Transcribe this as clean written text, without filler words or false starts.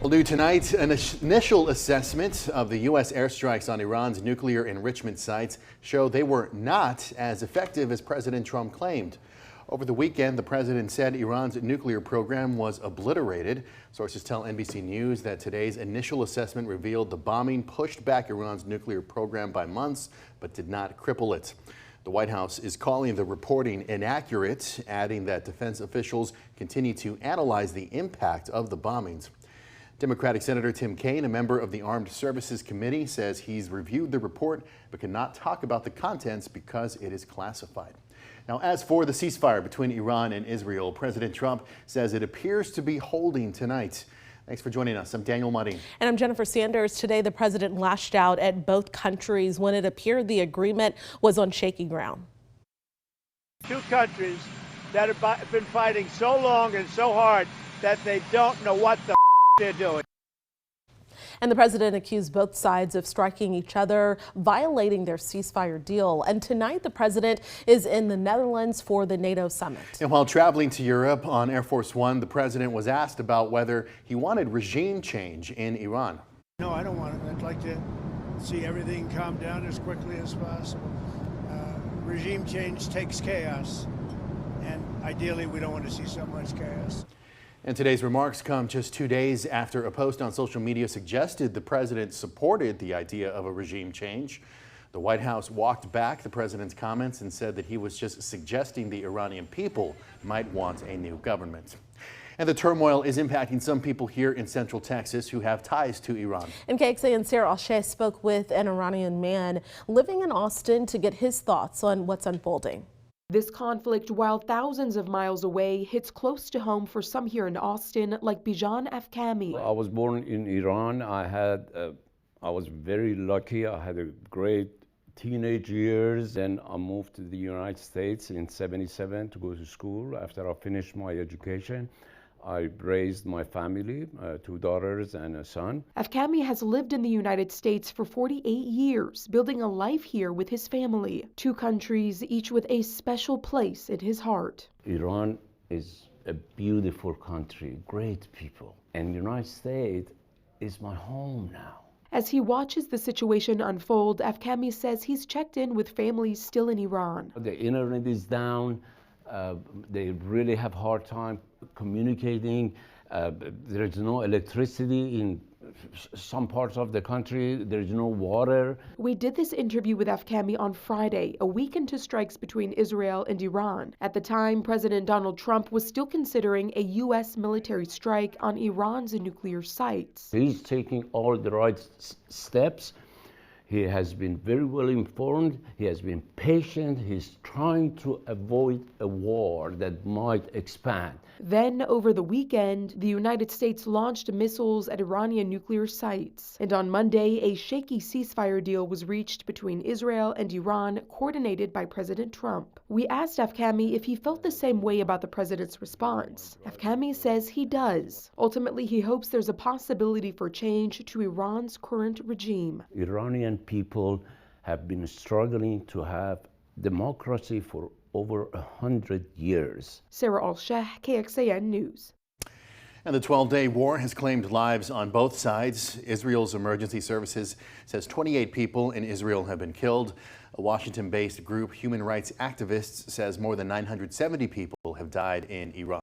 Well, new tonight, an initial assessment of the U.S. airstrikes on Iran's nuclear enrichment sites show they were not as effective as President Trump claimed. Over the weekend, the president said Iran's nuclear program was obliterated. Sources tell NBC News that today's initial assessment revealed the bombing pushed back Iran's nuclear program by months, but did not cripple it. The White House is calling the reporting inaccurate, adding that defense officials continue to analyze the impact of the bombings. Democratic Senator Tim Kaine, a member of the Armed Services Committee, says he's reviewed the report but cannot talk about the contents because it is classified. Now, as for the ceasefire between Iran and Israel, President Trump says it appears to be holding tonight. Thanks for joining us. I'm Daniel Muddy. And I'm Jennifer Sanders. Today, the president lashed out at both countries when it appeared the agreement was on shaky ground. Two countries that have been fighting so long and so hard that they don't know what the they're doing. And the president accused both sides of striking each other, violating their ceasefire deal. And tonight, the president is in the Netherlands for the NATO summit. And while traveling to Europe on Air Force One, the president was asked about whether he wanted regime change in Iran. No, I don't want it. I'd like to see everything calm down as quickly as possible. Regime change takes chaos, and ideally we don't want to see so much chaos. And today's remarks come just 2 days after a post on social media suggested the president supported the idea of a regime change. The White House walked back the president's comments and said that he was just suggesting the Iranian people might want a new government. And the turmoil is impacting some people here in Central Texas who have ties to Iran. And KXAN Sarah Al-Sheh spoke with an Iranian man living in Austin to get his thoughts on what's unfolding. This conflict, while thousands of miles away, hits close to home for some here in Austin, like Bijan Afkami. I was born in Iran. I was very lucky. I had a great teenage years. Then I moved to the United States in '77 to go to school. After I finished my education, I raised my family, 2 daughters and a son. Afkami has lived in the United States for 48 years, building a life here with his family. 2 countries, each with a special place in his heart. Iran is a beautiful country, great people. And the United States is my home now. As he watches the situation unfold, Afkami says he's checked in with families still in Iran. The internet is down. They really have a hard time communicating. There is no electricity in some parts of the country. There is no water. We did this interview with Afkami on Friday, a week into strikes between Israel and Iran. At the time, President Donald Trump was still considering a U.S. military strike on Iran's nuclear sites. He's taking all the right steps. He has been very well informed. He has been patient. He's trying to avoid a war that might expand. Then, over the weekend, the United States launched missiles at Iranian nuclear sites. And on Monday, a shaky ceasefire deal was reached between Israel and Iran, coordinated by President Trump. We asked Afkami if he felt the same way about the president's response. Afkami says he does. Ultimately, he hopes there's a possibility for change to Iran's current regime. Iranian people have been struggling to have democracy for over 100 years. Sarah Al-Sheh, KXAN News. And the 12-day war has claimed lives on both sides. Israel's emergency services says 28 people in Israel have been killed. A Washington-based group, human rights activists, says more than 970 people have died in Iran.